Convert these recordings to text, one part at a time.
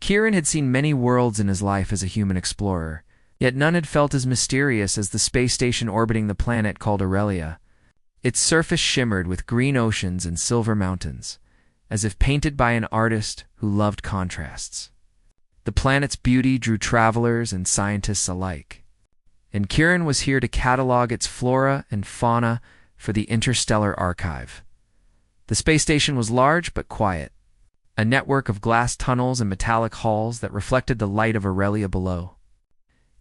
Kieran had seen many worlds in his life as a human explorer, yet none had felt as mysterious as the space station orbiting the planet called Aurelia. Its surface shimmered with green oceans and silver mountains, as if painted by an artist who loved contrasts. The planet's beauty drew travelers and scientists alike, and Kieran was here to catalog its flora and fauna for the Interstellar Archive. The space station was large but quiet, a network of glass tunnels and metallic halls that reflected the light of Aurelia below.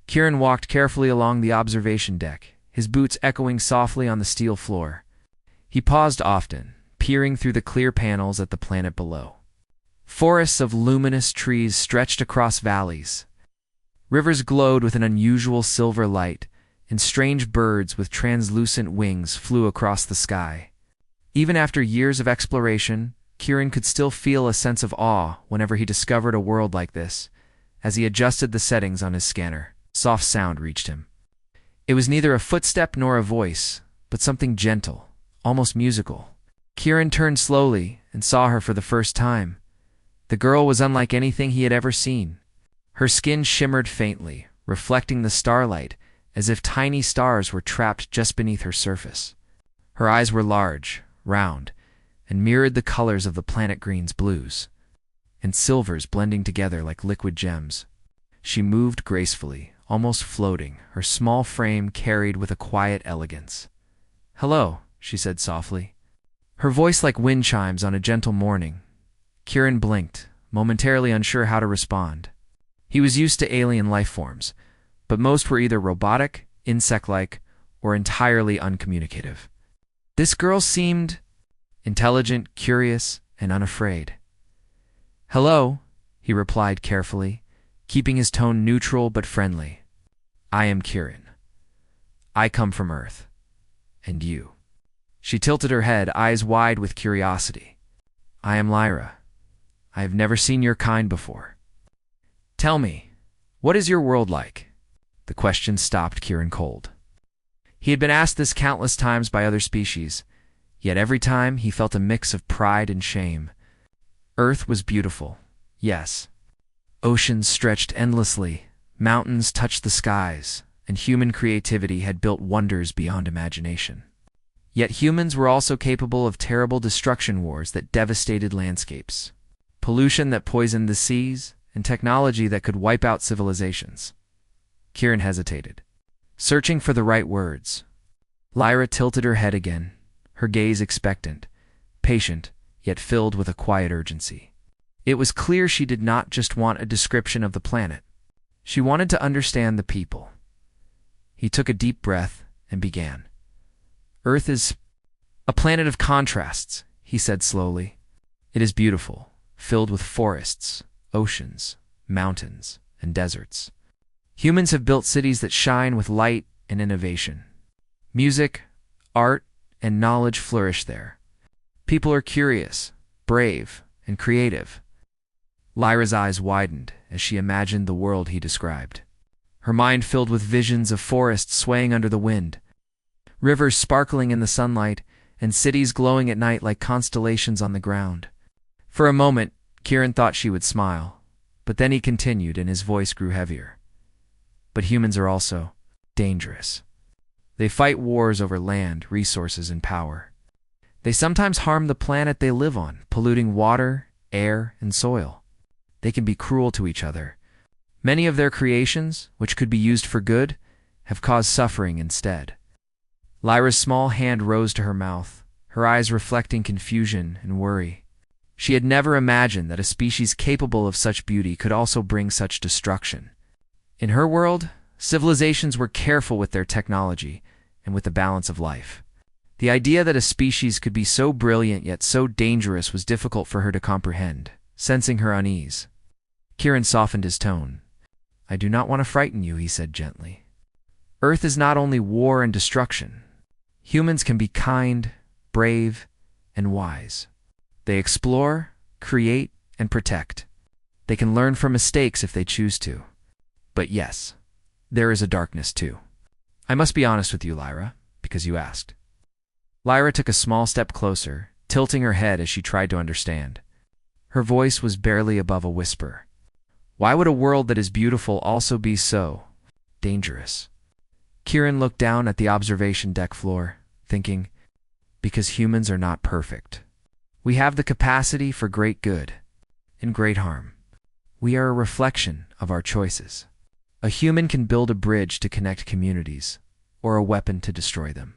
Kieran walked carefully along the observation deck, his boots echoing softly on the steel floor. He paused often, peering through the clear panels at the planet below. Forests of luminous trees stretched across valleys. Rivers glowed with an unusual silver light, and strange birds with translucent wings flew across the sky. Even after years of exploration, Kieran could still feel a sense of awe whenever he discovered a world like this. As he adjusted the settings on his scanner, soft sound reached him. It was neither a footstep nor a voice, but something gentle, almost musical. Kieran turned slowly and saw her for the first time. The girl was unlike anything he had ever seen. Her skin shimmered faintly, reflecting the starlight, as if tiny stars were trapped just beneath her surface. Her eyes were large, round, and mirrored the colors of the planet Green's blues and silvers blending together like liquid gems. She moved gracefully, almost floating, her small frame carried with a quiet elegance. "Hello," she said softly, her voice like wind chimes on a gentle morning. Kieran blinked, momentarily unsure how to respond. He was used to alien life forms, but most were either robotic, insect-like, or entirely uncommunicative. This girl seemed intelligent, curious, and unafraid. "Hello," he replied carefully, keeping his tone neutral but friendly. "I am Kieran. I come from Earth. And you?" She tilted her head, eyes wide with curiosity. "I am Lyra. I have never seen your kind before. Tell me, what is your world like?" The question stopped Kieran cold. He had been asked this countless times by other species, yet every time he felt a mix of pride and shame. Earth was beautiful, yes. Oceans stretched endlessly, mountains touched the skies, and human creativity had built wonders beyond imagination. Yet humans were also capable of terrible destruction wars that devastated landscapes, pollution that poisoned the seas, and technology that could wipe out civilizations. Kieran hesitated, searching for the right words. Lyra tilted her head again, her gaze expectant, patient, yet filled with a quiet urgency. It was clear she did not just want a description of the planet. She wanted to understand the people. He took a deep breath and began. "Earth is a planet of contrasts," he said slowly. "It is beautiful, filled with forests, oceans, mountains, and deserts. Humans have built cities that shine with light and innovation. Music, art, and knowledge flourish there. People are curious, brave, and creative." Lyra's eyes widened as she imagined the world he described. Her mind filled with visions of forests swaying under the wind, rivers sparkling in the sunlight, and cities glowing at night like constellations on the ground. For a moment, Kieran thought she would smile, but then he continued and his voice grew heavier. "But humans are also dangerous. They fight wars over land, resources, and power. They sometimes harm the planet they live on, polluting water, air, and soil. They can be cruel to each other. Many of their creations, which could be used for good, have caused suffering instead." Lyra's small hand rose to her mouth, her eyes reflecting confusion and worry. She had never imagined that a species capable of such beauty could also bring such destruction. In her world, civilizations were careful with their technology and with the balance of life. The idea that a species could be so brilliant yet so dangerous was difficult for her to comprehend, sensing her unease. Kieran softened his tone. "I do not want to frighten you," he said gently. "Earth is not only war and destruction. Humans can be kind, brave, and wise. They explore, create, and protect. They can learn from mistakes if they choose to. But yes, there is a darkness too. I must be honest with you, Lyra, because you asked." Lyra took a small step closer, tilting her head as she tried to understand. Her voice was barely above a whisper. Why would a world that is beautiful also be so dangerous? Kieran looked down at the observation deck floor, thinking, because humans are not perfect. We have the capacity for great good and great harm. We are a reflection of our choices. A human can build a bridge to connect communities, or a weapon to destroy them.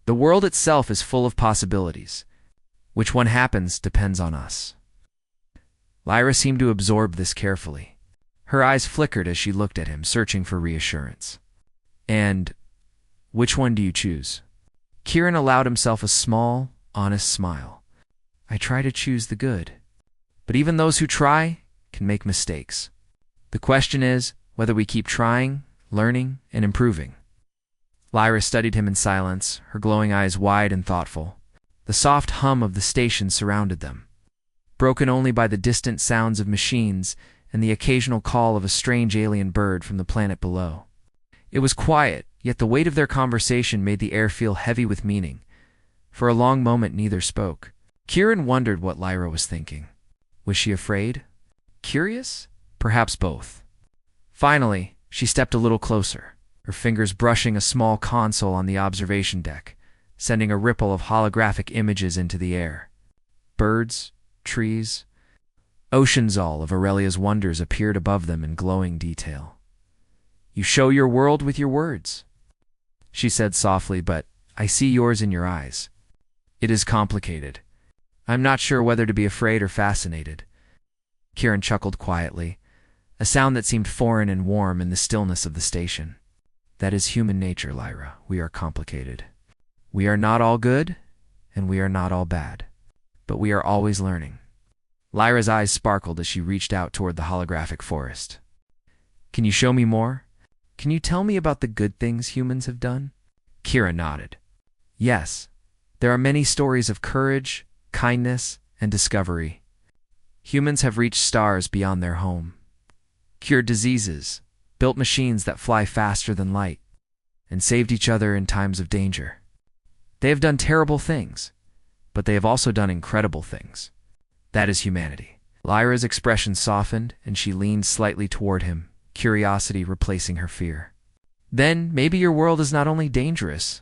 The world itself is full of possibilities. Which one happens depends on us. Lyra seemed to absorb this carefully. Her eyes flickered as she looked at him, searching for reassurance. And which one do you choose? Kieran allowed himself a small, honest smile. I try to choose the good. But even those who try can make mistakes. The question is whether we keep trying, learning, and improving. Lyra studied him in silence, her glowing eyes wide and thoughtful. The soft hum of the station surrounded them, broken only by the distant sounds of machines and the occasional call of a strange alien bird from the planet below. It was quiet, yet the weight of their conversation made the air feel heavy with meaning. For a long moment neither spoke. Kieran wondered what Lyra was thinking. Was she afraid? Curious? Perhaps both. Finally, she stepped a little closer, her fingers brushing a small console on the observation deck, sending a ripple of holographic images into the air. Birds, trees, oceans, all of Aurelia's wonders appeared above them in glowing detail. You show your world with your words, she said softly, but I see yours in your eyes. It is complicated. I'm not sure whether to be afraid or fascinated. Kieran chuckled quietly, a sound that seemed foreign and warm in the stillness of the station. That is human nature, Lyra. We are complicated. We are not all good, and we are not all bad. But we are always learning. Lyra's eyes sparkled as she reached out toward the holographic forest. Can you show me more? Can you tell me about the good things humans have done? Kieran nodded. Yes, there are many stories of courage, kindness, and discovery. Humans have reached stars beyond their home, cured diseases, built machines that fly faster than light, and saved each other in times of danger. They have done terrible things, but they have also done incredible things. That is humanity. Lyra's expression softened, and she leaned slightly toward him, curiosity replacing her fear. Then maybe your world is not only dangerous,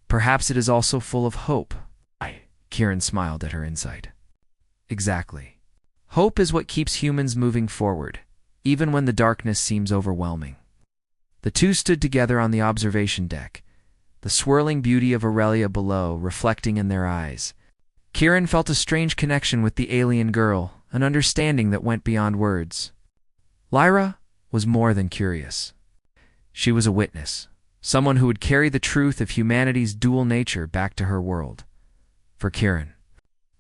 perhaps it is also full of hope. Kieran smiled at her insight. Exactly. Hope is what keeps humans moving forward, even when the darkness seems overwhelming. The two stood together on the observation deck, the swirling beauty of Aurelia below reflecting in their eyes. Kieran felt a strange connection with the alien girl, an understanding that went beyond words. Lyra was more than curious. She was a witness, someone who would carry the truth of humanity's dual nature back to her world. For Kieran,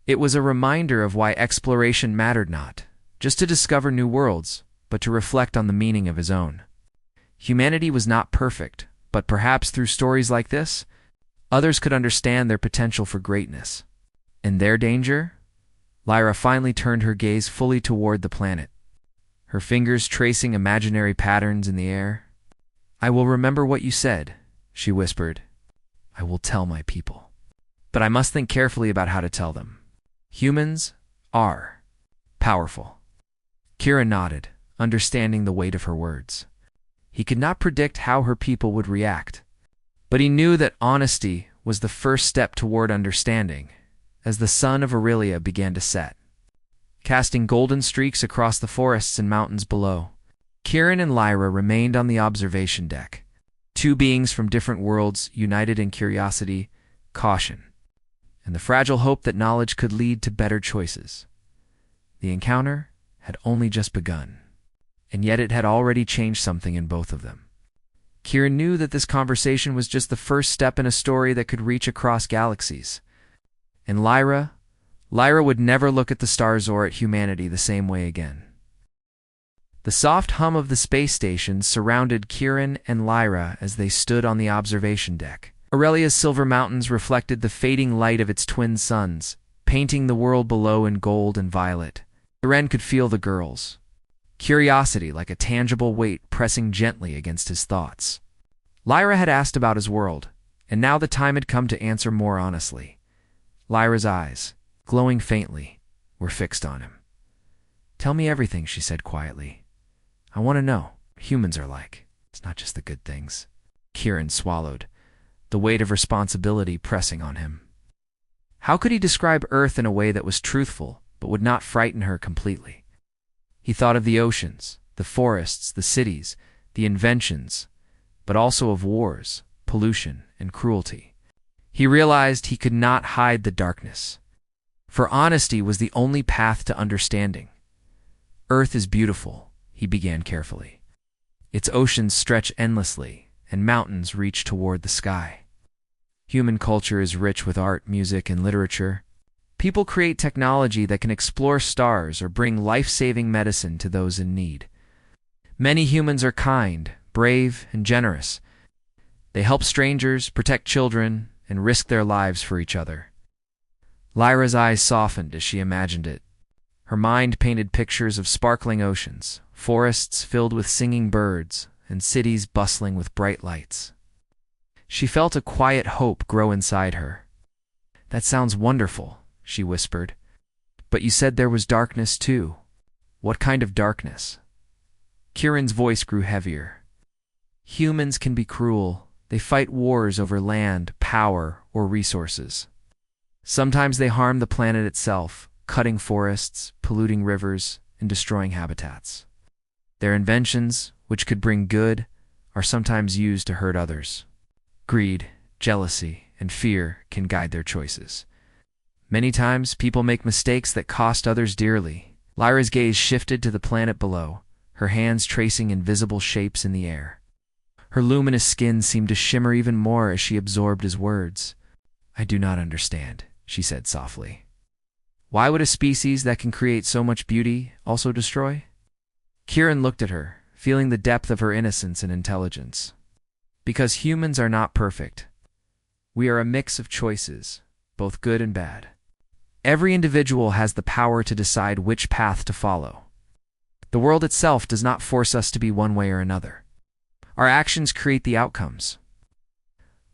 it was a reminder of why exploration mattered, not just to discover new worlds, but to reflect on the meaning of his own. Humanity was not perfect, but perhaps through stories like this, others could understand their potential for greatness. And their danger? Lyra finally turned her gaze fully toward the planet, her fingers tracing imaginary patterns in the air. I will remember what you said, she whispered. I will tell my people. But I must think carefully about how to tell them. Humans are powerful. Kieran nodded, understanding the weight of her words. He could not predict how her people would react, but he knew that honesty was the first step toward understanding as the sun of Aurelia began to set, casting golden streaks across the forests and mountains below. Kieran and Lyra remained on the observation deck, two beings from different worlds united in curiosity, caution, and the fragile hope that knowledge could lead to better choices. The encounter had only just begun, and yet it had already changed something in both of them. Kieran knew that this conversation was just the first step in a story that could reach across galaxies. And Lyra would never look at the stars or at humanity the same way again. The soft hum of the space station surrounded Kieran and Lyra as they stood on the observation deck. Aurelia's silver mountains reflected the fading light of its twin suns, painting the world below in gold and violet. Kieran could feel the girls' curiosity like a tangible weight pressing gently against his thoughts. Lyra had asked about his world, and now the time had come to answer more honestly. Lyra's eyes, glowing faintly, were fixed on him. Tell me everything, she said quietly. I want to know what humans are like. It's not just the good things. Kieran swallowed, the weight of responsibility pressing on him. How could he describe Earth in a way that was truthful, but would not frighten her completely? He thought of the oceans, the forests, the cities, the inventions, but also of wars, pollution, and cruelty. He realized he could not hide the darkness, for honesty was the only path to understanding. Earth is beautiful, he began carefully. Its oceans stretch endlessly, and mountains reach toward the sky. Human culture is rich with art, music, and literature. People create technology that can explore stars or bring life-saving medicine to those in need. Many humans are kind, brave, and generous. They help strangers, protect children, and risk their lives for each other. Lyra's eyes softened as she imagined it. Her mind painted pictures of sparkling oceans, forests filled with singing birds, and cities bustling with bright lights. She felt a quiet hope grow inside her. That sounds wonderful, she whispered. But you said there was darkness too. What kind of darkness? Kieran's voice grew heavier. Humans can be cruel. They fight wars over land, power, or resources. Sometimes they harm the planet itself, cutting forests, polluting rivers, and destroying habitats. Their inventions, which could bring good, are sometimes used to hurt others. Greed, jealousy, and fear can guide their choices. Many times, people make mistakes that cost others dearly. Lyra's gaze shifted to the planet below, her hands tracing invisible shapes in the air. Her luminous skin seemed to shimmer even more as she absorbed his words. I do not understand, she said softly. Why would a species that can create so much beauty also destroy? Kieran looked at her, feeling the depth of her innocence and intelligence. Because humans are not perfect. We are a mix of choices, both good and bad. Every individual has the power to decide which path to follow. The world itself does not force us to be one way or another. Our actions create the outcomes.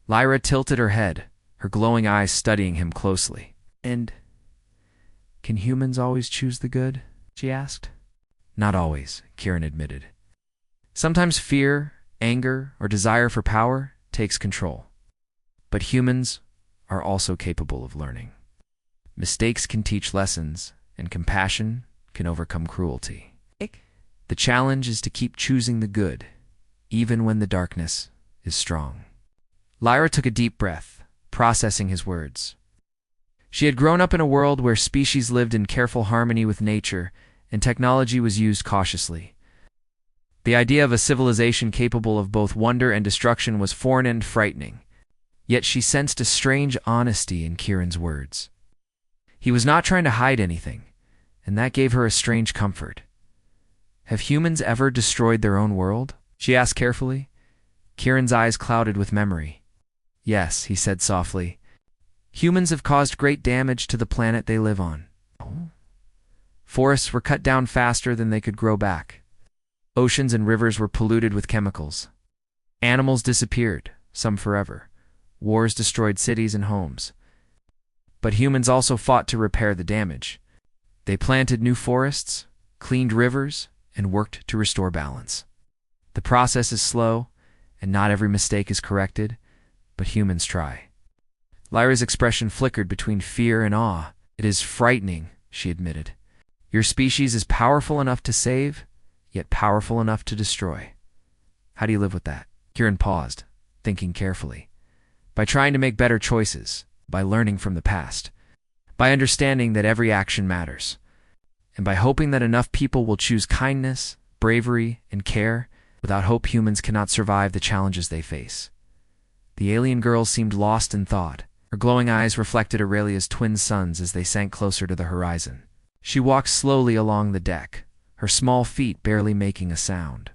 Lyra tilted her head, her glowing eyes studying him closely. And can humans always choose the good? She asked. Not always, Kieran admitted. Sometimes fear, anger, or desire for power takes control. But humans are also capable of learning. Mistakes can teach lessons, and compassion can overcome cruelty. The challenge is to keep choosing the good, even when the darkness is strong. Lyra took a deep breath, processing his words. She had grown up in a world where species lived in careful harmony with nature, and technology was used cautiously. The idea of a civilization capable of both wonder and destruction was foreign and frightening, yet she sensed a strange honesty in Kieran's words. He was not trying to hide anything, and that gave her a strange comfort. Have humans ever destroyed their own world? She asked carefully. Kieran's eyes clouded with memory. Yes, he said softly. Humans have caused great damage to the planet they live on. Forests were cut down faster than they could grow back. Oceans and rivers were polluted with chemicals. Animals disappeared, some forever. Wars destroyed cities and homes. But humans also fought to repair the damage. They planted new forests, cleaned rivers, and worked to restore balance. The process is slow, and not every mistake is corrected, but humans try. Lyra's expression flickered between fear and awe. It is frightening, she admitted. Your species is powerful enough to save, yet powerful enough to destroy. How do you live with that? Kieran paused, thinking carefully. By trying to make better choices, by learning from the past, by understanding that every action matters, and by hoping that enough people will choose kindness, bravery, and care. Without hope, humans cannot survive the challenges they face. The alien girl seemed lost in thought. Her glowing eyes reflected Aurelia's twin suns as they sank closer to the horizon. She walked slowly along the deck, her small feet barely making a sound.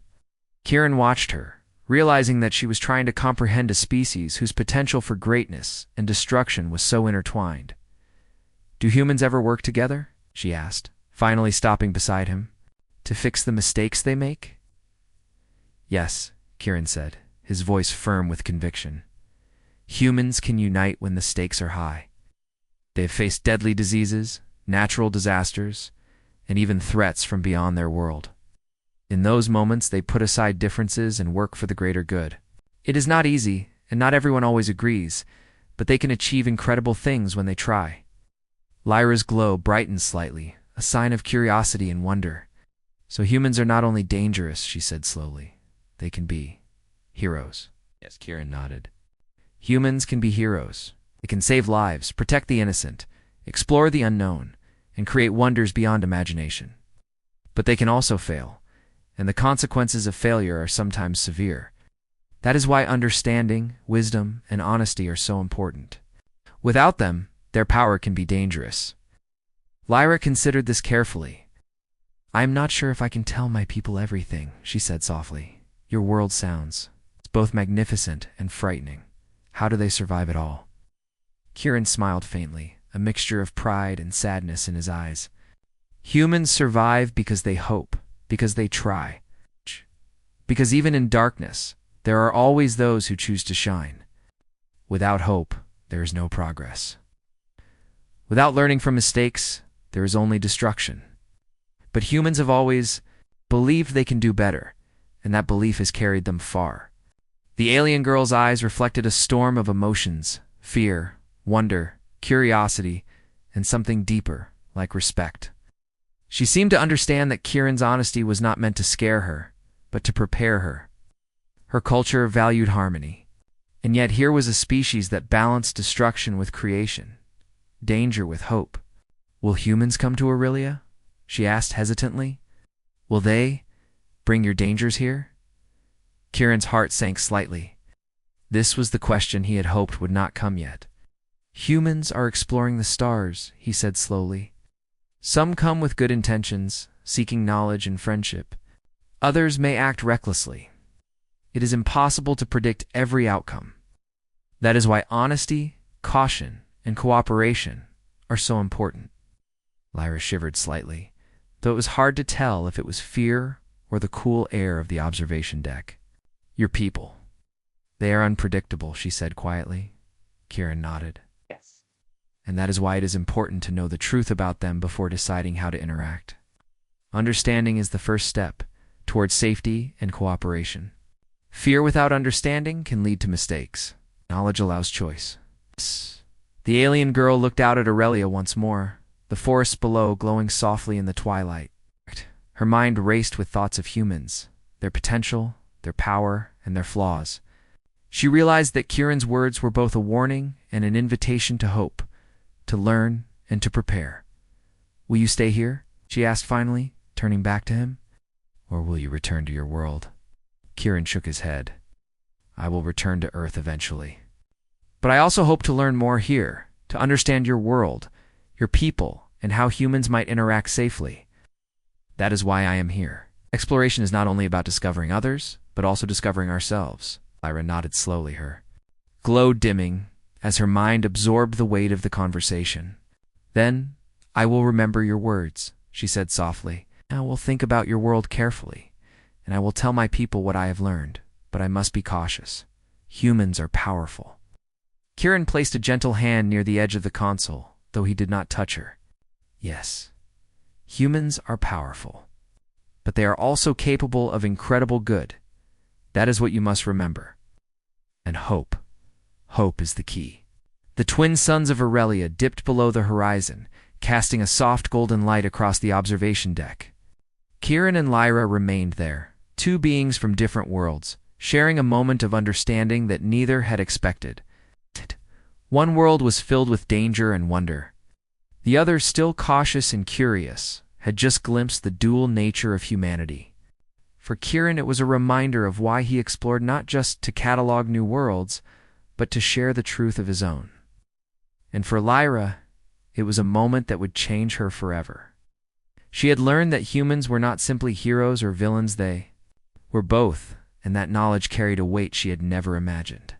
Kieran watched her, realizing that she was trying to comprehend a species whose potential for greatness and destruction was so intertwined. Do humans ever work together? She asked, finally stopping beside him. To fix the mistakes they make? Yes, Kieran said, his voice firm with conviction. Humans can unite when the stakes are high. They have faced deadly diseases, natural disasters, and even threats from beyond their world. In those moments, they put aside differences and work for the greater good. It is not easy, and not everyone always agrees, but they can achieve incredible things when they try. Lyra's glow brightened slightly, a sign of curiosity and wonder. So humans are not only dangerous, she said slowly. They can be heroes. Yes, Kieran nodded. Humans can be heroes. They can save lives, protect the innocent, explore the unknown, and create wonders beyond imagination. But they can also fail, and the consequences of failure are sometimes severe. That is why understanding, wisdom, and honesty are so important. Without them, their power can be dangerous. Lyra considered this carefully. "I am not sure if I can tell my people everything," she said softly. "Your world sounds. It's both magnificent and frightening. How do they survive it all?" Kieran smiled faintly, a mixture of pride and sadness in his eyes. Humans survive because they hope, because they try. Because even in darkness, there are always those who choose to shine. Without hope, there is no progress. Without learning from mistakes, there is only destruction. But humans have always believed they can do better, and that belief has carried them far. The alien girl's eyes reflected a storm of emotions: fear, wonder, curiosity, and something deeper, like respect. She seemed to understand that Kieran's honesty was not meant to scare her, but to prepare her. Her culture valued harmony, and yet here was a species that balanced destruction with creation, danger with hope. "Will humans come to Aurelia?" she asked hesitantly. "Will they bring your dangers here?" Kieran's heart sank slightly. This was the question he had hoped would not come yet. "Humans are exploring the stars," he said slowly. "Some come with good intentions, seeking knowledge and friendship. Others may act recklessly. It is impossible to predict every outcome. That is why honesty, caution, and cooperation are so important." Lyra shivered slightly, though it was hard to tell if it was fear or the cool air of the observation deck. "Your people. They are unpredictable," she said quietly. Kieran nodded. Yes. "And that is why it is important to know the truth about them before deciding how to interact. Understanding is the first step towards safety and cooperation. Fear without understanding can lead to mistakes. Knowledge allows choice." The alien girl looked out at Aurelia once more, the forests below glowing softly in the twilight. Her mind raced with thoughts of humans, their potential, their power, and their flaws. She realized that Kieran's words were both a warning and an invitation to hope, to learn, and to prepare. "Will you stay here?" she asked finally, turning back to him. "Or will you return to your world?" Kieran shook his head. "I will return to Earth eventually. But I also hope to learn more here, to understand your world, your people, and how humans might interact safely. That is why I am here. Exploration is not only about discovering others, but also discovering ourselves." Lyra nodded slowly, her glow dimming as her mind absorbed the weight of the conversation. "Then I will remember your words," she said softly. "I will think about your world carefully, and I will tell my people what I have learned, but I must be cautious. Humans are powerful." Kieran placed a gentle hand near the edge of the console, though he did not touch her. "Yes, humans are powerful, but they are also capable of incredible good. That is what you must remember. And hope. Hope is the key." The twin suns of Aurelia dipped below the horizon, casting a soft golden light across the observation deck. Kieran and Lyra remained there, two beings from different worlds, sharing a moment of understanding that neither had expected. One world was filled with danger and wonder. The other, still cautious and curious, had just glimpsed the dual nature of humanity. For Kieran, it was a reminder of why he explored, not just to catalog new worlds, but to share the truth of his own. And for Lyra, it was a moment that would change her forever. She had learned that humans were not simply heroes or villains, they were both, and that knowledge carried a weight she had never imagined.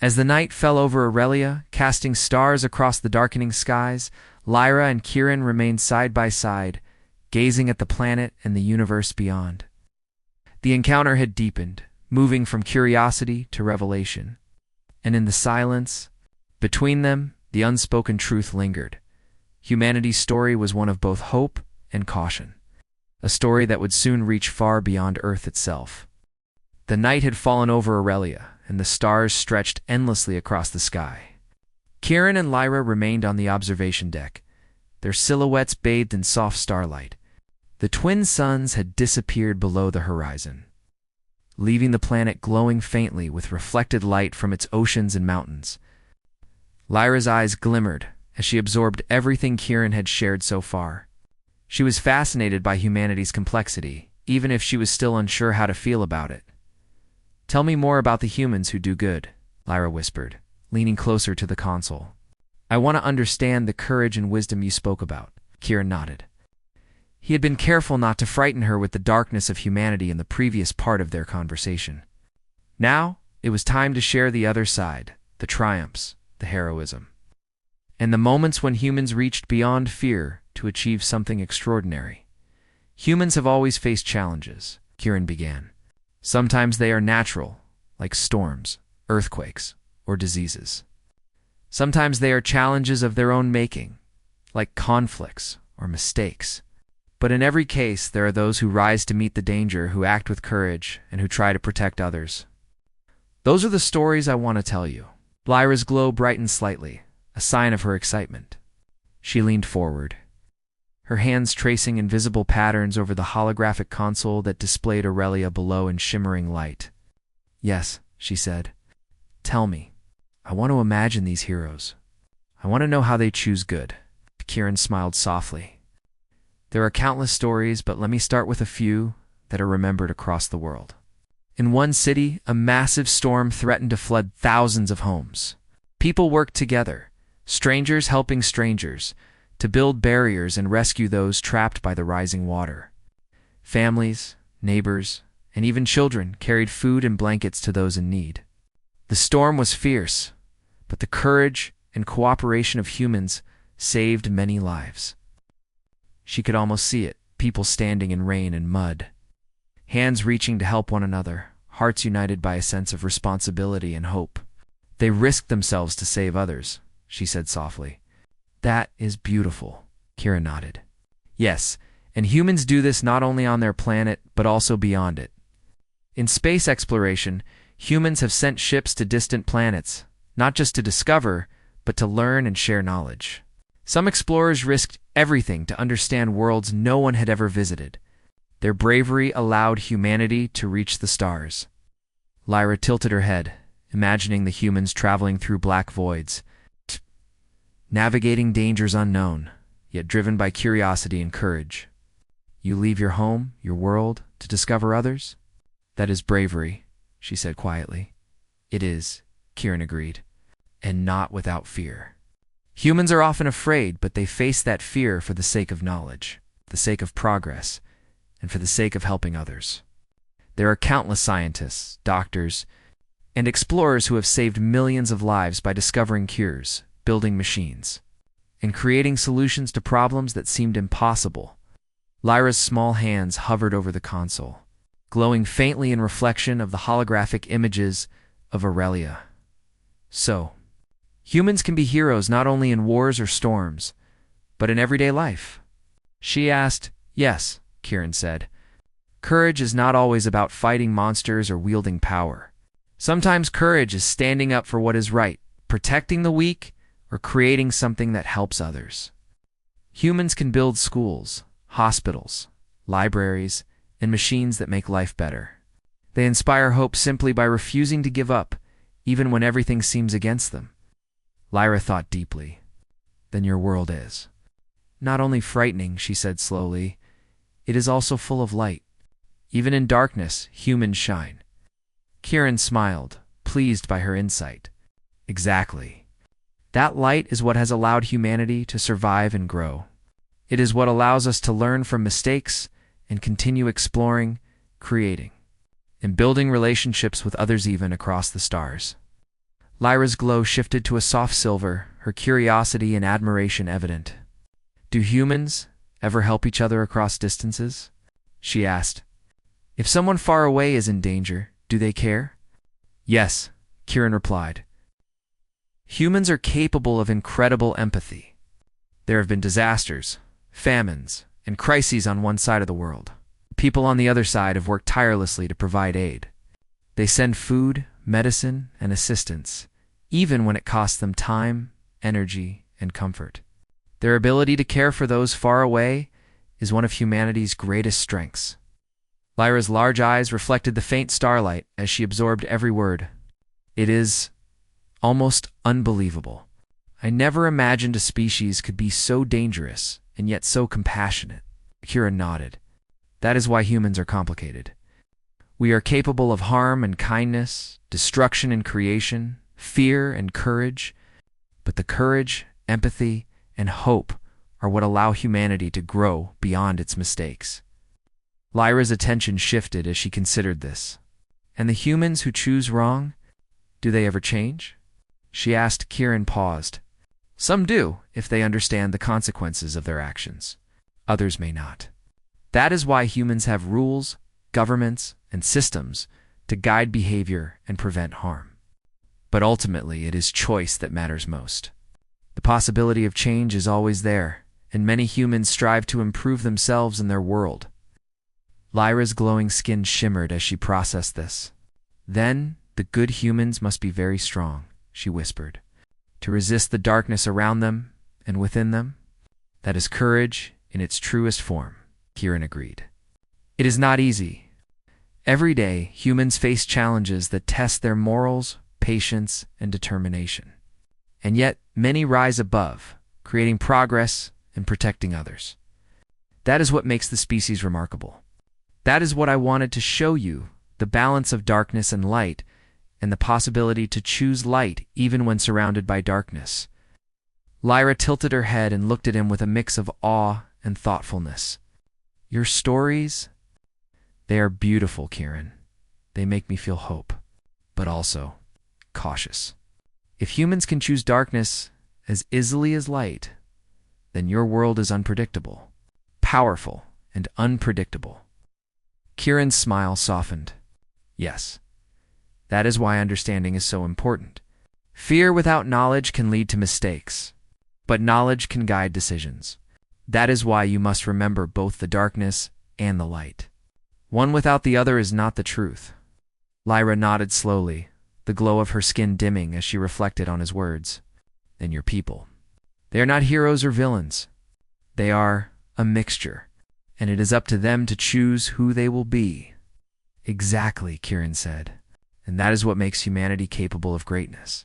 As the night fell over Aurelia, casting stars across the darkening skies, Lyra and Kieran remained side by side, gazing at the planet and the universe beyond. The encounter had deepened, moving from curiosity to revelation. And in the silence between them, the unspoken truth lingered. Humanity's story was one of both hope and caution. A story that would soon reach far beyond Earth itself. The night had fallen over Aurelia, and the stars stretched endlessly across the sky. Kieran and Lyra remained on the observation deck, their silhouettes bathed in soft starlight. The twin suns had disappeared below the horizon, leaving the planet glowing faintly with reflected light from its oceans and mountains. Lyra's eyes glimmered as she absorbed everything Kieran had shared so far. She was fascinated by humanity's complexity, even if she was still unsure how to feel about it. "Tell me more about the humans who do good," Lyra whispered, leaning closer to the console. "I want to understand the courage and wisdom you spoke about." Kieran nodded. He had been careful not to frighten her with the darkness of humanity in the previous part of their conversation. Now, it was time to share the other side, the triumphs, the heroism, and the moments when humans reached beyond fear to achieve something extraordinary. "Humans have always faced challenges," Kieran began. "Sometimes they are natural, like storms, earthquakes, or diseases. Sometimes they are challenges of their own making, like conflicts or mistakes. But in every case, there are those who rise to meet the danger, who act with courage, and who try to protect others. Those are the stories I want to tell you." Lyra's glow brightened slightly, a sign of her excitement. She leaned forward, her hands tracing invisible patterns over the holographic console that displayed Aurelia below in shimmering light. "Yes," she said. "Tell me. I want to imagine these heroes. I want to know how they choose good." Kieran smiled softly. "There are countless stories, but let me start with a few that are remembered across the world." In one city, a massive storm threatened to flood thousands of homes. People worked together, strangers helping strangers, to build barriers and rescue those trapped by the rising water. Families, neighbors, and even children carried food and blankets to those in need. The storm was fierce, but the courage and cooperation of humans saved many lives. She could almost see it, people standing in rain and mud, hands reaching to help one another, hearts united by a sense of responsibility and hope. "They risked themselves to save others," she said softly. "That is beautiful," Kieran nodded. "Yes, and humans do this not only on their planet, but also beyond it. In space exploration, humans have sent ships to distant planets, not just to discover, but to learn and share knowledge. Some explorers risked everything to understand worlds no one had ever visited. Their bravery allowed humanity to reach the stars." Lyra tilted her head, imagining the humans traveling through black voids, navigating dangers unknown, yet driven by curiosity and courage. "You leave your home, your world, to discover others? That is bravery," she said quietly. "It is," Kieran agreed, "and not without fear." Humans are often afraid, but they face that fear for the sake of knowledge, the sake of progress, and for the sake of helping others. There are countless scientists, doctors, and explorers who have saved millions of lives by discovering cures, building machines, and creating solutions to problems that seemed impossible. Lyra's small hands hovered over the console, glowing faintly in reflection of the holographic images of Aurelia. "So, humans can be heroes not only in wars or storms, but in everyday life?" she asked. "Yes," Kieran said. "Courage is not always about fighting monsters or wielding power. Sometimes courage is standing up for what is right, protecting the weak, or creating something that helps others. Humans can build schools, hospitals, libraries, and machines that make life better. They inspire hope simply by refusing to give up, even when everything seems against them." Lyra thought deeply. "Then your world is not only frightening," she said slowly, "it is also full of light. Even in darkness, humans shine." Kieran smiled, pleased by her insight. "Exactly. That light is what has allowed humanity to survive and grow. It is what allows us to learn from mistakes and continue exploring, creating, and building relationships with others even across the stars." Lyra's glow shifted to a soft silver, her curiosity and admiration evident. "Do humans ever help each other across distances?" she asked. "If someone far away is in danger, do they care?" "Yes," Kieran replied. "Humans are capable of incredible empathy. There have been disasters, famines, and crises on one side of the world. People on the other side have worked tirelessly to provide aid. They send food, medicine, and assistance, even when it costs them time, energy, and comfort. Their ability to care for those far away is one of humanity's greatest strengths. Lyra's large eyes reflected the faint starlight as she absorbed every word. It is almost unbelievable. I never imagined a species could be so dangerous and yet so compassionate. Kira nodded. That is why humans are complicated. We are capable of harm and kindness, destruction and creation, fear and courage, but the courage, empathy, and hope are what allow humanity to grow beyond its mistakes. Lyra's attention shifted as she considered this. And the humans who choose wrong, do they ever change? She asked. Kieran paused. Some do, if they understand the consequences of their actions. Others may not. That is why humans have rules, governments, and systems to guide behavior and prevent harm. But ultimately, it is choice that matters most. The possibility of change is always there, and many humans strive to improve themselves and their world. Lyra's glowing skin shimmered as she processed this. Then, the good humans must be very strong, she whispered, to resist the darkness around them and within them. That is courage in its truest form, Kieran agreed. It is not easy. Every day, humans face challenges that test their morals, patience, and determination. And yet, many rise above, creating progress and protecting others. That is what makes the species remarkable. That is what I wanted to show you, the balance of darkness and light, and the possibility to choose light even when surrounded by darkness. Lyra tilted her head and looked at him with a mix of awe and thoughtfulness. Your stories? They are beautiful, Kieran. They make me feel hope, but also cautious. If humans can choose darkness as easily as light, then your world is unpredictable, powerful, and unpredictable. Kieran's smile softened. Yes, that is why understanding is so important. Fear without knowledge can lead to mistakes, but knowledge can guide decisions. That is why you must remember both the darkness and the light. One without the other is not the truth. Lyra nodded slowly, the glow of her skin dimming as she reflected on his words. And your people. They are not heroes or villains. They are a mixture, and it is up to them to choose who they will be. Exactly, Kieran said. And that is what makes humanity capable of greatness.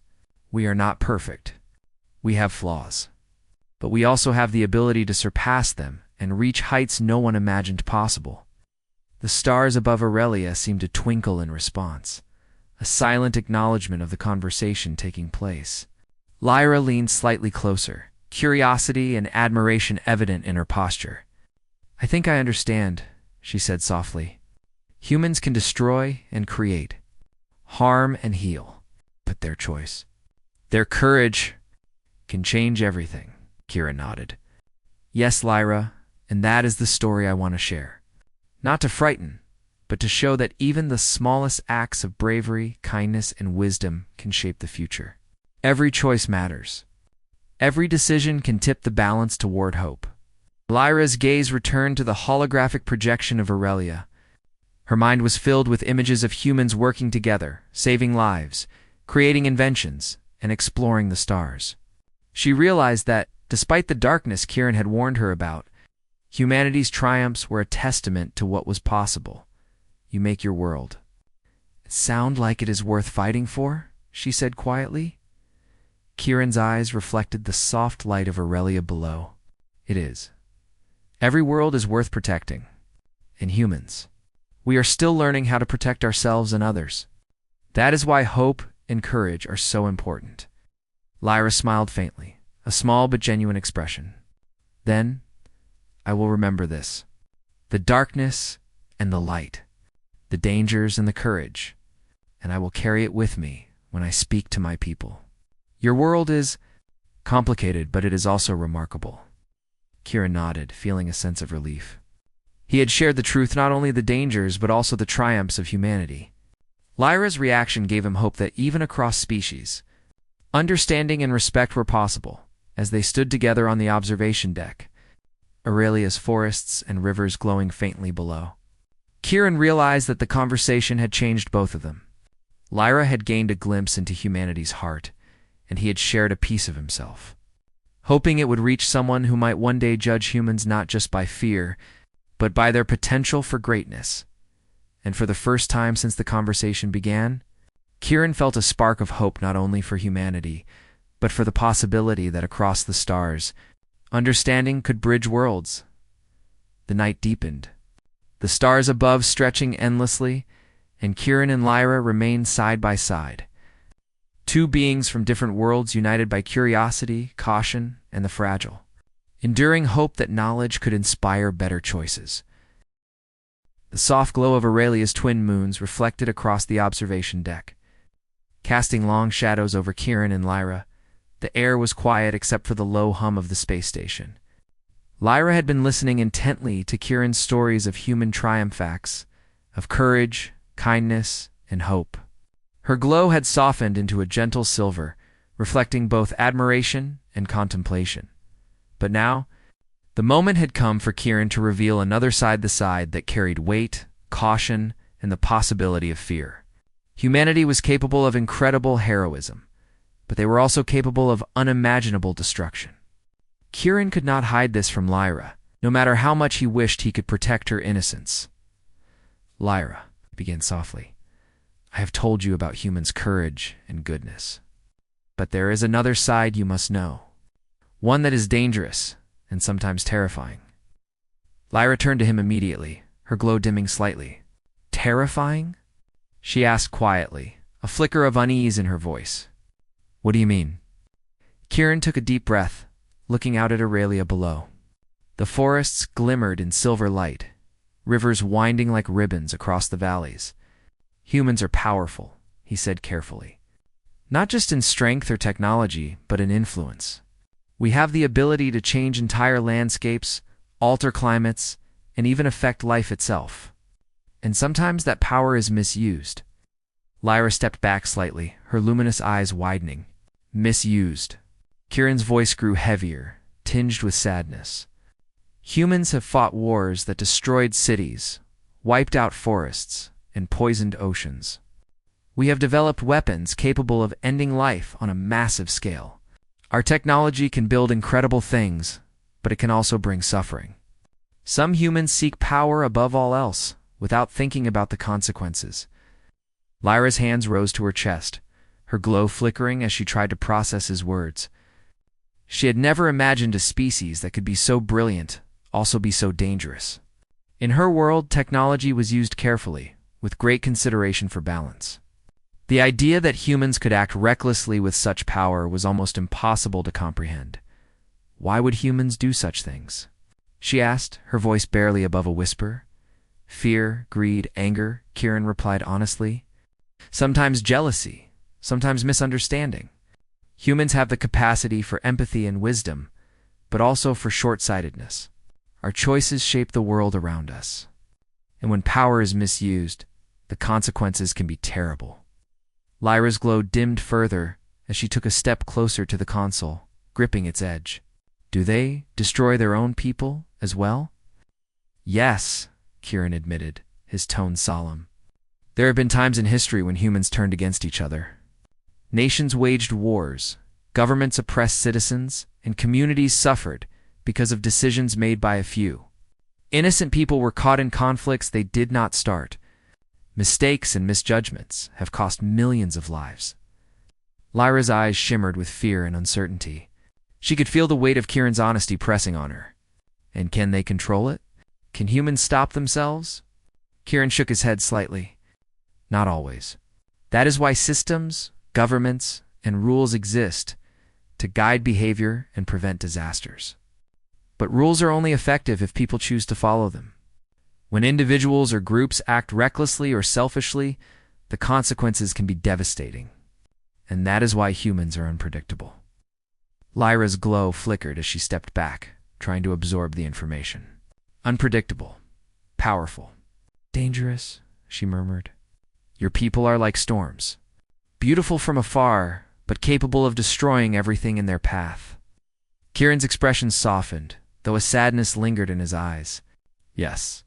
We are not perfect. We have flaws. But we also have the ability to surpass them and reach heights no one imagined possible. The stars above Aurelia seemed to twinkle in response, a silent acknowledgement of the conversation taking place. Lyra leaned slightly closer, curiosity and admiration evident in her posture. I think I understand, she said softly. Humans can destroy and create, harm and heal, but their choice, their courage, can change everything. Kira nodded. Yes, Lyra, and that is the story I want to share. Not to frighten, but to show that even the smallest acts of bravery, kindness, and wisdom can shape the future. Every choice matters. Every decision can tip the balance toward hope. Lyra's gaze returned to the holographic projection of Aurelia. Her mind was filled with images of humans working together, saving lives, creating inventions, and exploring the stars. She realized that, despite the darkness Kieran had warned her about, humanity's triumphs were a testament to what was possible. You make your world. Sound like it is worth fighting for? She said quietly. Kieran's eyes reflected the soft light of Aurelia below. It is. Every world is worth protecting. And humans. We are still learning how to protect ourselves and others. That is why hope and courage are so important. Lyra smiled faintly, a small but genuine expression. Then, I will remember this. The darkness and the light. The dangers and the courage. And I will carry it with me when I speak to my people. Your world is complicated, but it is also remarkable. Kira nodded, feeling a sense of relief. He had shared the truth, not only the dangers, but also the triumphs of humanity. Lyra's reaction gave him hope that even across species, understanding and respect were possible. As they stood together on the observation deck, Aurelia's forests and rivers glowing faintly below. Kieran realized that the conversation had changed both of them. Lyra had gained a glimpse into humanity's heart, and he had shared a piece of himself, hoping it would reach someone who might one day judge humans not just by fear, but by their potential for greatness. And for the first time since the conversation began, Kieran felt a spark of hope not only for humanity, but for the possibility that across the stars, understanding could bridge worlds. The night deepened, the stars above stretching endlessly, and Kieran and Lyra remained side by side. Two beings from different worlds united by curiosity, caution, and the fragile, enduring hope that knowledge could inspire better choices. The soft glow of Aurelia's twin moons reflected across the observation deck, casting long shadows over Kieran and Lyra. The air was quiet except for the low hum of the space station. Lyra had been listening intently to Kieran's stories of human triumph acts, of courage, kindness, and hope. Her glow had softened into a gentle silver, reflecting both admiration and contemplation. But now, the moment had come for Kieran to reveal another side, the side that carried weight, caution, and the possibility of fear. Humanity was capable of incredible heroism, but they were also capable of unimaginable destruction. Kieran could not hide this from Lyra, no matter how much he wished he could protect her innocence. "Lyra," he began softly, "I have told you about humans' courage and goodness. But there is another side you must know, one that is dangerous and sometimes terrifying." Lyra turned to him immediately, her glow dimming slightly. "Terrifying?" she asked quietly, a flicker of unease in her voice. "What do you mean?" Kieran took a deep breath, looking out at Aurelia below. The forests glimmered in silver light, rivers winding like ribbons across the valleys. "Humans are powerful," he said carefully. "Not just in strength or technology, but in influence. We have the ability to change entire landscapes, alter climates, and even affect life itself. And sometimes that power is misused." Lyra stepped back slightly, her luminous eyes widening. "Misused." Kieran's voice grew heavier, tinged with sadness. "Humans have fought wars that destroyed cities, wiped out forests, and poisoned oceans. We have developed weapons capable of ending life on a massive scale. Our technology can build incredible things, but it can also bring suffering. Some humans seek power above all else, without thinking about the consequences." Lyra's hands rose to her chest, her glow flickering as she tried to process his words. She had never imagined a species that could be so brilliant, also be so dangerous. In her world, technology was used carefully, with great consideration for balance. The idea that humans could act recklessly with such power was almost impossible to comprehend. "Why would humans do such things?" she asked, her voice barely above a whisper. "Fear, greed, anger," Kieran replied honestly. "Sometimes jealousy, sometimes misunderstanding. Humans have the capacity for empathy and wisdom, but also for short-sightedness. Our choices shape the world around us. And when power is misused, the consequences can be terrible." Lyra's glow dimmed further as she took a step closer to the console, gripping its edge. "Do they destroy their own people as well?" "Yes," Kieran admitted, his tone solemn. "There have been times in history when humans turned against each other. Nations waged wars, governments oppressed citizens, and communities suffered because of decisions made by a few. Innocent people were caught in conflicts they did not start. Mistakes and misjudgments have cost millions of lives." Lyra's eyes shimmered with fear and uncertainty. She could feel the weight of Kieran's honesty pressing on her. And can they control it? Can humans stop themselves? Kieran shook his head slightly. Not always. That is why systems, governments, and rules exist, to guide behavior and prevent disasters. But rules are only effective if people choose to follow them. When individuals or groups act recklessly or selfishly, the consequences can be devastating. And that is why humans are unpredictable. Lyra's glow flickered as she stepped back, trying to absorb the information. "Unpredictable. Powerful. Dangerous," she murmured. "Your people are like storms. Beautiful from afar, but capable of destroying everything in their path." Kieran's expression softened, though a sadness lingered in his eyes. Yes,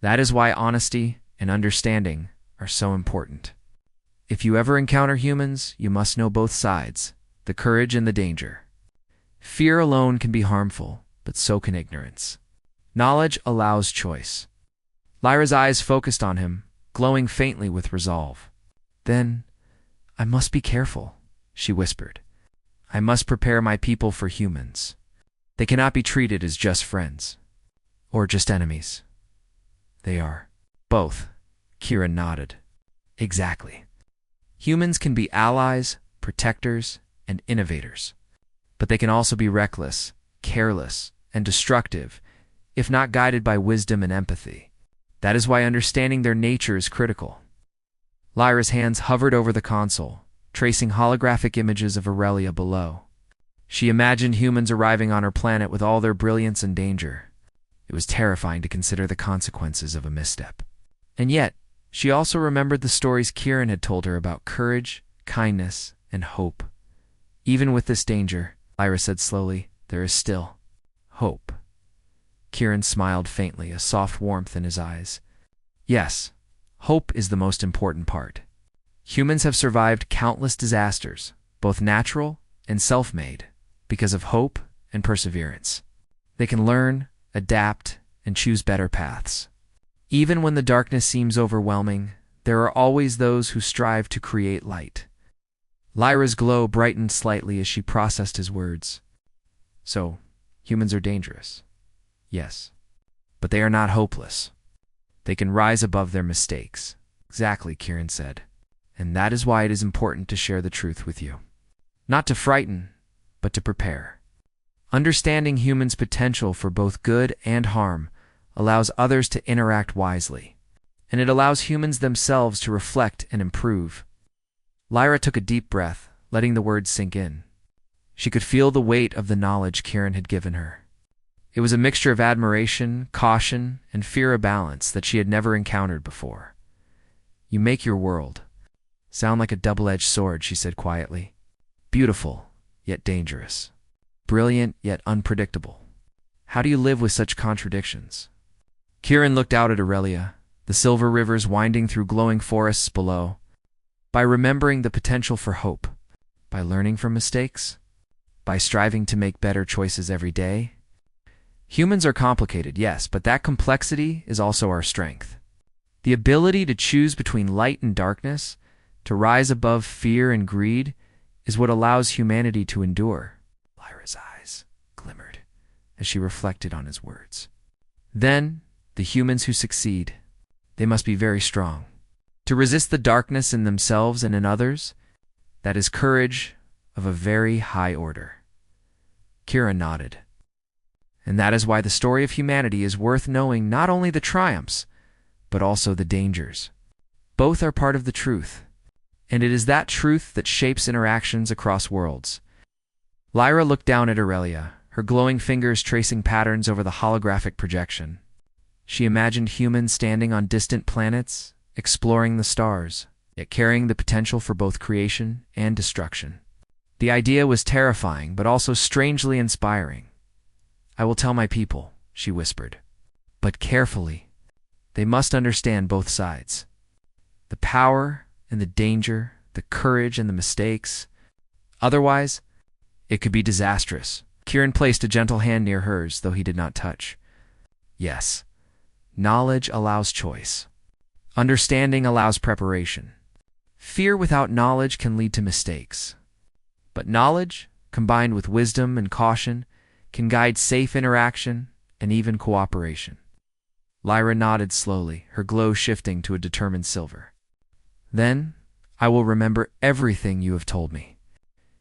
that is why honesty and understanding are so important. If you ever encounter humans, you must know both sides, the courage and the danger. Fear alone can be harmful, but so can ignorance. Knowledge allows choice. Lyra's eyes focused on him, glowing faintly with resolve. Then, I must be careful, she whispered. I must prepare my people for humans. They cannot be treated as just friends. Or just enemies. They are. Both. Kieran nodded. Exactly. Humans can be allies, protectors, and innovators. But they can also be reckless, careless, and destructive, if not guided by wisdom and empathy. That is why understanding their nature is critical. Lyra's hands hovered over the console, tracing holographic images of Aurelia below. She imagined humans arriving on her planet with all their brilliance and danger. It was terrifying to consider the consequences of a misstep. And yet, she also remembered the stories Kieran had told her about courage, kindness, and hope. Even with this danger, Lyra said slowly, there is still hope. Kieran smiled faintly, a soft warmth in his eyes. Yes, hope is the most important part. Humans have survived countless disasters, both natural and self-made, because of hope and perseverance. They can learn, adapt, and choose better paths. Even when the darkness seems overwhelming, there are always those who strive to create light. Lyra's glow brightened slightly as she processed his words. So, humans are dangerous. Yes. But they are not hopeless. They can rise above their mistakes. Exactly, Kieran said. And that is why it is important to share the truth with you. Not to frighten, but to prepare. Understanding humans' potential for both good and harm allows others to interact wisely, and it allows humans themselves to reflect and improve. Lyra took a deep breath, letting the words sink in. She could feel the weight of the knowledge Kieran had given her. It was a mixture of admiration, caution, and fear of balance that she had never encountered before. You make your world sound like a double-edged sword, she said quietly. Beautiful, yet dangerous. Brilliant, yet unpredictable. How do you live with such contradictions? Kieran looked out at Aurelia, the silver rivers winding through glowing forests below. By remembering the potential for hope, by learning from mistakes, by striving to make better choices every day. Humans are complicated, yes, but that complexity is also our strength. The ability to choose between light and darkness, to rise above fear and greed, is what allows humanity to endure. Lyra's eyes glimmered as she reflected on his words. Then, the humans who succeed, they must be very strong. To resist the darkness in themselves and in others, that is courage of a very high order. Kieran nodded. And that is why the story of humanity is worth knowing, not only the triumphs, but also the dangers. Both are part of the truth, and it is that truth that shapes interactions across worlds. Lyra looked down at Aurelia, her glowing fingers tracing patterns over the holographic projection. She imagined humans standing on distant planets, exploring the stars, yet carrying the potential for both creation and destruction. The idea was terrifying, but also strangely inspiring. I will tell my people, she whispered. But carefully. They must understand both sides. The power and the danger, the courage and the mistakes. Otherwise, it could be disastrous. Kieran placed a gentle hand near hers, though he did not touch. Yes. Knowledge allows choice. Understanding allows preparation. Fear without knowledge can lead to mistakes. But knowledge, combined with wisdom and caution, can guide safe interaction and even cooperation. Lyra nodded slowly, her glow shifting to a determined silver. Then, I will remember everything you have told me.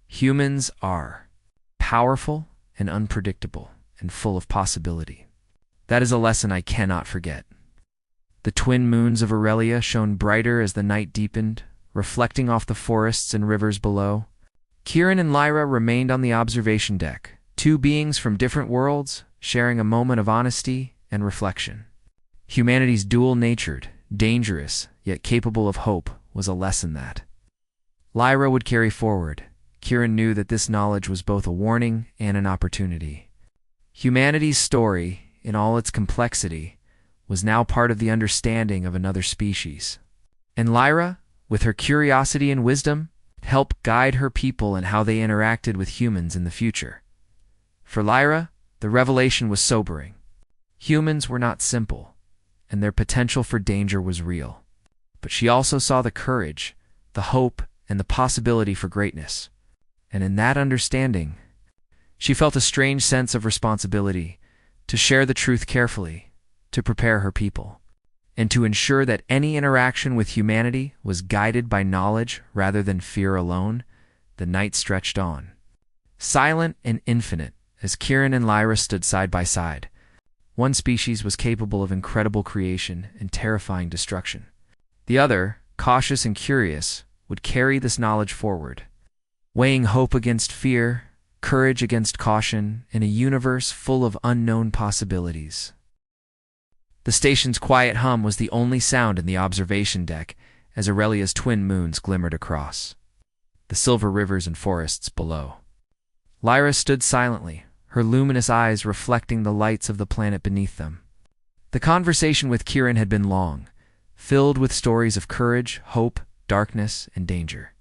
Humans are powerful and unpredictable and full of possibility. That is a lesson I cannot forget. The twin moons of Aurelia shone brighter as the night deepened, reflecting off the forests and rivers below. Kieran and Lyra remained on the observation deck, two beings from different worlds, sharing a moment of honesty and reflection. Humanity's dual-natured, dangerous, yet capable of hope, was a lesson that Lyra would carry forward. Kieran knew that this knowledge was both a warning and an opportunity. Humanity's story, in all its complexity, was now part of the understanding of another species. And Lyra, with her curiosity and wisdom, helped guide her people in how they interacted with humans in the future. For Lyra, the revelation was sobering. Humans were not simple, and their potential for danger was real. But she also saw the courage, the hope, and the possibility for greatness. And in that understanding, she felt a strange sense of responsibility to share the truth carefully, to prepare her people, and to ensure that any interaction with humanity was guided by knowledge rather than fear alone. The night stretched on, silent and infinite, as Kieran and Lyra stood side by side. One species was capable of incredible creation and terrifying destruction. The other, cautious and curious, would carry this knowledge forward, weighing hope against fear, courage against caution, in a universe full of unknown possibilities. The station's quiet hum was the only sound in the observation deck as Aurelia's twin moons glimmered across the silver rivers and forests below. Lyra stood silently, her luminous eyes reflecting the lights of the planet beneath them. The conversation with Kieran had been long, filled with stories of courage, hope, darkness, and danger.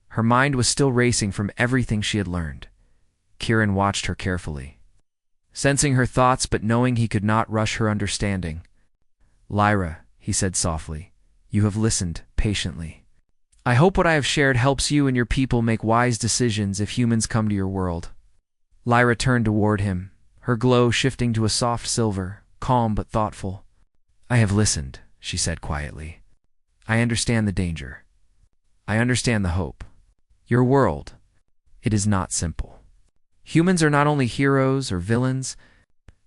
Her mind was still racing from everything she had learned. Kieran watched her carefully, sensing her thoughts but knowing he could not rush her understanding. "Lyra," he said softly, "you have listened patiently. I hope what I have shared helps you and your people make wise decisions if humans come to your world." Lyra turned toward him, her glow shifting to a soft silver, calm but thoughtful. "I have listened," she said quietly. "I understand the danger. I understand the hope. Your world, it is not simple. Humans are not only heroes or villains,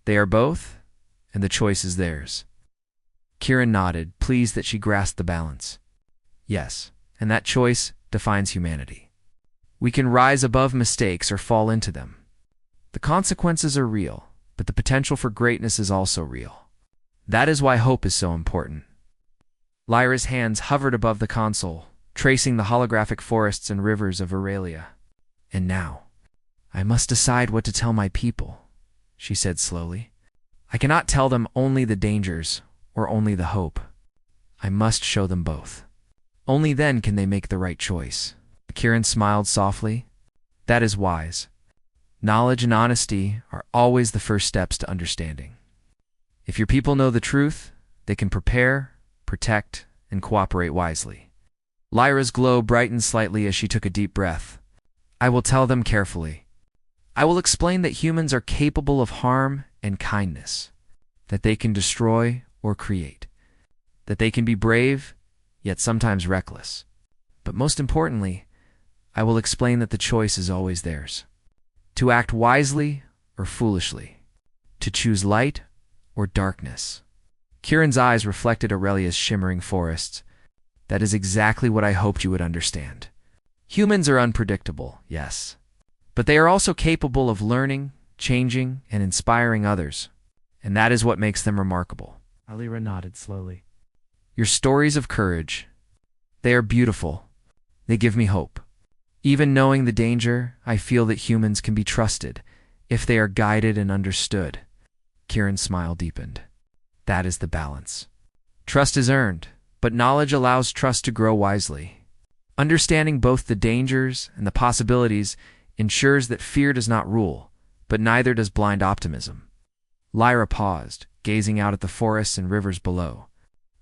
they are both, and the choice is theirs." Kieran nodded, pleased that she grasped the balance. "Yes, and that choice defines humanity. We can rise above mistakes or fall into them. The consequences are real, but the potential for greatness is also real. That is why hope is so important." Lyra's hands hovered above the console, tracing the holographic forests and rivers of Aurelia. "And now, I must decide what to tell my people," she said slowly. "I cannot tell them only the dangers or only the hope. I must show them both. Only then can they make the right choice." Kieran smiled softly. "That is wise. Knowledge and honesty are always the first steps to understanding. If your people know the truth, they can prepare, protect, and cooperate wisely." Lyra's glow brightened slightly as she took a deep breath. "I will tell them carefully. I will explain that humans are capable of harm and kindness, that they can destroy or create, that they can be brave, yet sometimes reckless. But most importantly, I will explain that the choice is always theirs. To act wisely or foolishly, to choose light or darkness." Kieran's eyes reflected Aurelia's shimmering forests. "That is exactly what I hoped you would understand. Humans are unpredictable, yes, but they are also capable of learning, changing, and inspiring others, and that is what makes them remarkable." Lyra nodded slowly. "Your stories of courage, they are beautiful. They give me hope. Even knowing the danger, I feel that humans can be trusted if they are guided and understood." Kieran's smile deepened. "That is the balance. Trust is earned, but knowledge allows trust to grow wisely. Understanding both the dangers and the possibilities ensures that fear does not rule, but neither does blind optimism." Lyra paused, gazing out at the forests and rivers below.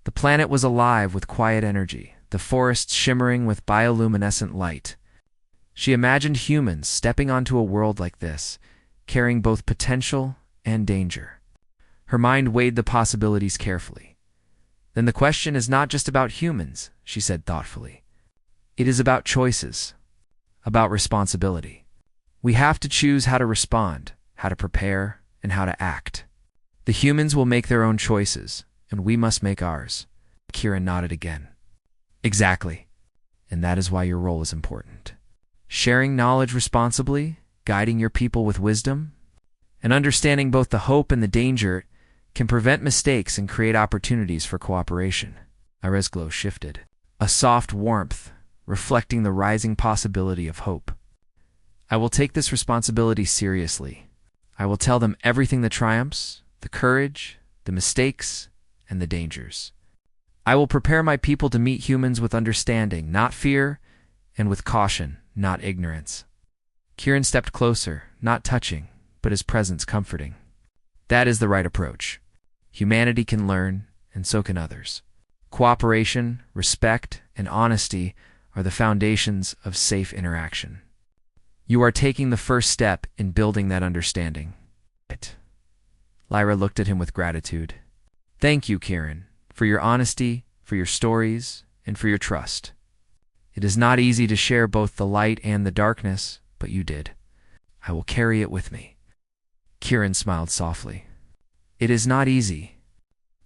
The planet was alive with quiet energy, the forests shimmering with bioluminescent light. She imagined humans stepping onto a world like this, carrying both potential and danger. Her mind weighed the possibilities carefully. "Then the question is not just about humans," she said thoughtfully. "It is about choices, about responsibility. We have to choose how to respond, how to prepare, and how to act. The humans will make their own choices, and we must make ours." Kieran nodded again. "Exactly. And that is why your role is important. Sharing knowledge responsibly, guiding your people with wisdom, and understanding both the hope and the danger can prevent mistakes and create opportunities for cooperation." Lyra's glow shifted, a soft warmth reflecting the rising possibility of hope. "I will take this responsibility seriously. I will tell them everything: the triumphs, the courage, the mistakes, and the dangers. I will prepare my people to meet humans with understanding, not fear, and with caution, not ignorance. Kieran stepped closer, not touching, but his presence comforting. That is the right approach. Humanity can learn, and so can others. Cooperation, respect, and honesty are the foundations of safe interaction. You are taking the first step in building that understanding. Lyra looked at him with gratitude. Thank you, Kieran, for your honesty, for your stories, and for your trust. It is not easy to share both the light and the darkness, but you did. I will carry it with me. Kieran smiled softly. It is not easy,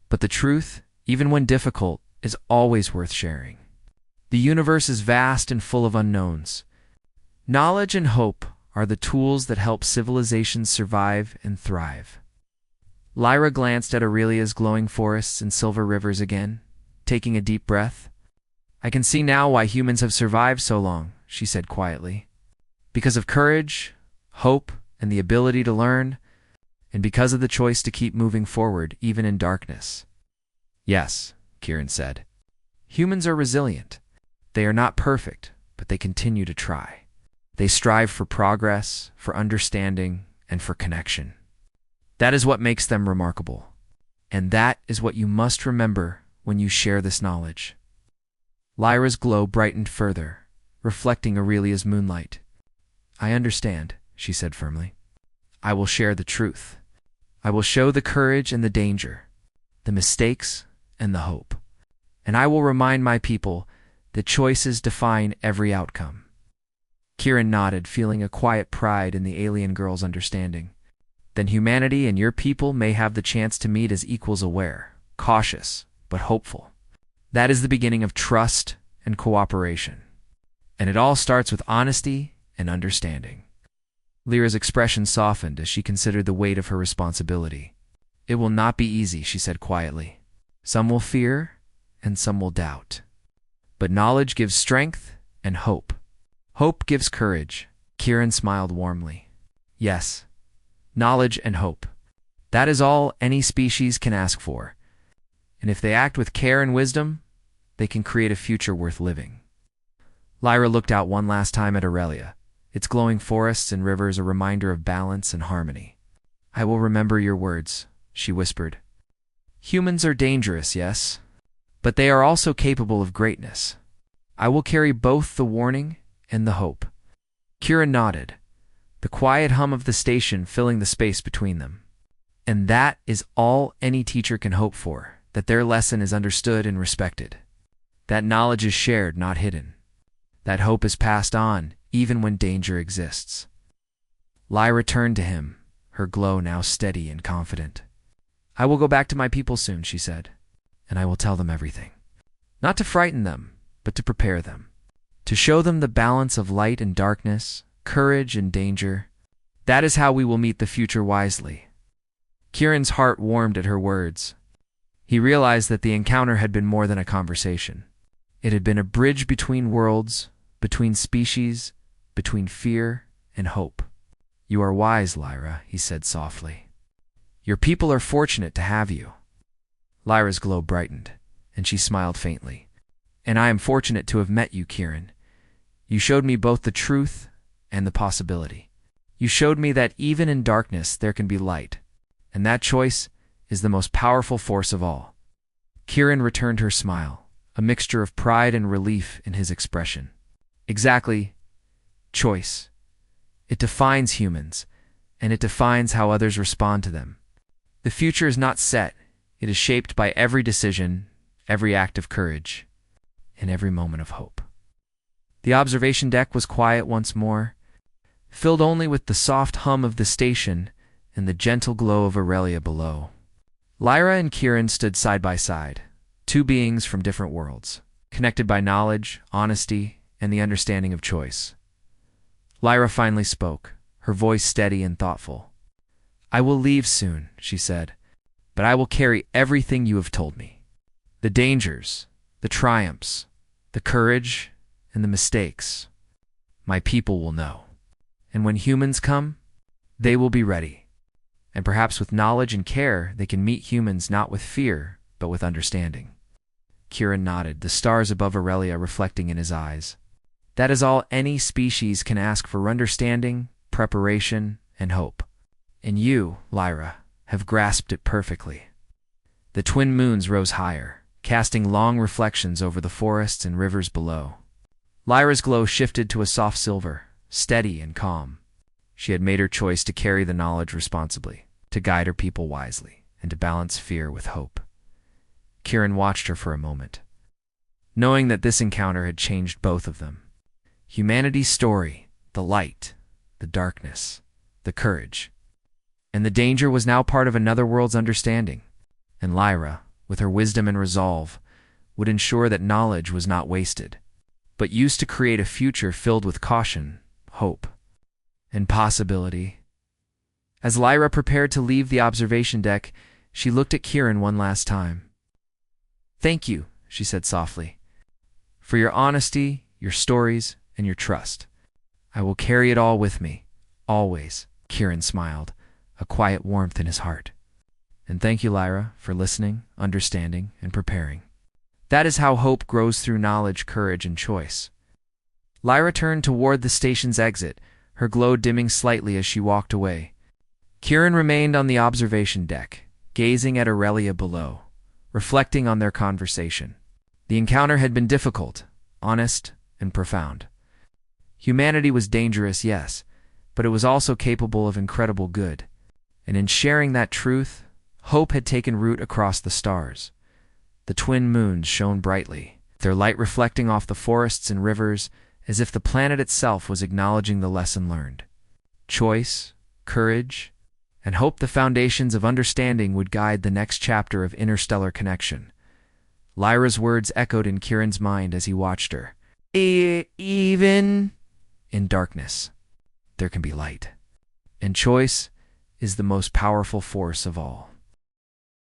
but the truth, even when difficult, is always worth sharing. The universe is vast and full of unknowns. Knowledge and hope are the tools that help civilizations survive and thrive. Lyra glanced at Aurelia's glowing forests and silver rivers again, taking a deep breath. I can see now why humans have survived so long, she said quietly. Because of courage, hope, and the ability to learn, and because of the choice to keep moving forward even in darkness. Yes, Kieran said. Humans are resilient. They are not perfect, but they continue to try. They strive for progress, for understanding, and for connection. That is what makes them remarkable. And that is what you must remember when you share this knowledge. Lyra's glow brightened further, reflecting Aurelia's moonlight. I understand, she said firmly. I will share the truth. I will show the courage and the danger, the mistakes and the hope. And I will remind my people that choices define every outcome. Kieran nodded, feeling a quiet pride in the alien girl's understanding. Then humanity and your people may have the chance to meet as equals, aware, cautious, but hopeful. That is the beginning of trust and cooperation. And it all starts with honesty and understanding. Lyra's expression softened as she considered the weight of her responsibility. It will not be easy, she said quietly. Some will fear, and some will doubt. But knowledge gives strength and hope. Hope gives courage. Kieran smiled warmly. Yes, knowledge and hope. That is all any species can ask for. And if they act with care and wisdom, they can create a future worth living. Lyra looked out one last time at Aurelia, its glowing forests and rivers a reminder of balance and harmony. I will remember your words, she whispered. Humans are dangerous, yes, but they are also capable of greatness. I will carry both the warning and the hope. Kieran nodded, the quiet hum of the station filling the space between them. And that is all any teacher can hope for, that their lesson is understood and respected. That knowledge is shared, not hidden. That hope is passed on, even when danger exists. Lyra turned to him, her glow now steady and confident. I will go back to my people soon, she said, and I will tell them everything. Not to frighten them, but to prepare them. To show them the balance of light and darkness, courage and danger. That is how we will meet the future wisely. Kieran's heart warmed at her words. He realized that the encounter had been more than a conversation. It had been a bridge between worlds, between species, between fear and hope. You are wise, Lyra, he said softly. Your people are fortunate to have you. Lyra's glow brightened, and she smiled faintly. And I am fortunate to have met you, Kieran. You showed me both the truth and the possibility. You showed me that even in darkness there can be light, and that choice is the most powerful force of all. Kieran returned her smile, a mixture of pride and relief in his expression. Exactly. Choice. It defines humans, and it defines how others respond to them. The future is not set. It is shaped by every decision, every act of courage, and every moment of hope. The observation deck was quiet once more, filled only with the soft hum of the station and the gentle glow of Aurelia below. Lyra and Kieran stood side by side, two beings from different worlds, connected by knowledge, honesty, and the understanding of choice. Lyra finally spoke, her voice steady and thoughtful. I will leave soon, she said, but I will carry everything you have told me. The dangers, the triumphs, the courage, and the mistakes. My people will know. And when humans come, they will be ready. And perhaps with knowledge and care, they can meet humans not with fear, but with understanding. Kieran nodded, the stars above Aurelia reflecting in his eyes. That is all any species can ask for: understanding, preparation, and hope. And you, Lyra, have grasped it perfectly. The twin moons rose higher, casting long reflections over the forests and rivers below. Lyra's glow shifted to a soft silver, steady and calm. She had made her choice to carry the knowledge responsibly, to guide her people wisely, and to balance fear with hope. Kieran watched her for a moment, knowing that this encounter had changed both of them. Humanity's story, the light, the darkness, the courage, and the danger was now part of another world's understanding. And Lyra, with her wisdom and resolve, would ensure that knowledge was not wasted, but used to create a future filled with caution, hope, and possibility. As Lyra prepared to leave the observation deck, she looked at Kieran one last time. "Thank you," she said softly, "for your honesty, your stories, and your trust. I will carry it all with me, always." Kieran smiled, a quiet warmth in his heart. "And thank you, Lyra, for listening, understanding, and preparing. That is how hope grows, through knowledge, courage, and choice." Lyra turned toward the station's exit, her glow dimming slightly as she walked away. Kieran remained on the observation deck, gazing at Aurelia below, reflecting on their conversation. The encounter had been difficult, honest, and profound. Humanity was dangerous, yes, but it was also capable of incredible good. And in sharing that truth, hope had taken root across the stars. The twin moons shone brightly, their light reflecting off the forests and rivers, as if the planet itself was acknowledging the lesson learned. Choice, courage, and hope, the foundations of understanding, would guide the next chapter of interstellar connection. Lyra's words echoed in Kieran's mind as he watched her. Even in darkness, there can be light. And choice is the most powerful force of all.